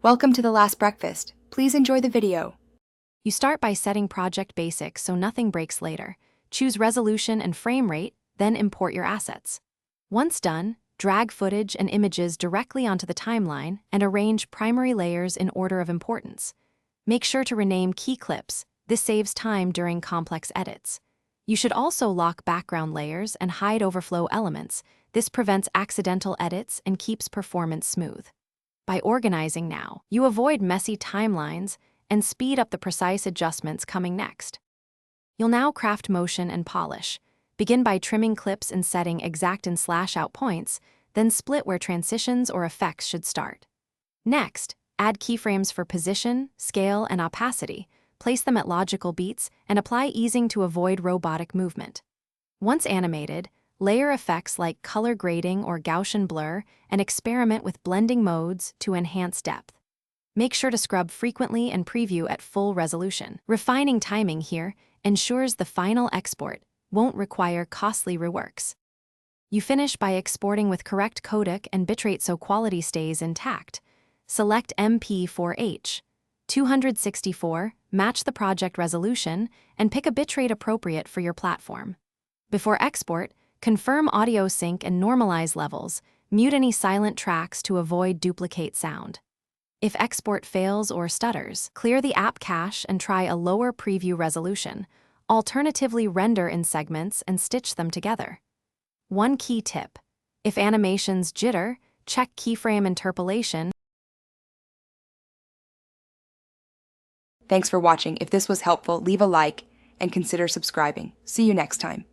Welcome to the last breakfast. Please enjoy the video. You start by setting project basics so nothing breaks later. Choose resolution and frame rate, then import your assets. Once done, drag footage and images directly onto the timeline and arrange primary layers in order of importance. Make sure to rename key clips. This saves time during complex edits. You should also lock background layers and hide overflow elements. This prevents accidental edits and keeps performance smooth. By organizing now, you avoid messy timelines and speed up the precise adjustments coming next. You'll now craft motion and polish. Begin by trimming clips and setting exact and slash-out points, then split where transitions or effects should start. Next, add keyframes for position, scale, and opacity. Place them at logical beats and apply easing to avoid robotic movement. Once animated, layer effects like color grading or Gaussian blur and experiment with blending modes to enhance depth. Make sure to scrub frequently and preview at full resolution. Refining timing here ensures the final export won't require costly reworks. You finish by exporting with correct codec and bitrate so quality stays intact. Select MP4H. 264, match the project resolution, and pick a bitrate appropriate for your platform. Before export, confirm audio sync and normalize levels. Mute any silent tracks to avoid duplicate sound. If export fails or stutters, clear the app cache and try a lower preview resolution. Alternatively, render in segments and stitch them together. One key tip: if animations jitter, check keyframe interpolation. Thanks for watching. If this was helpful, leave a like and consider subscribing. See you next time.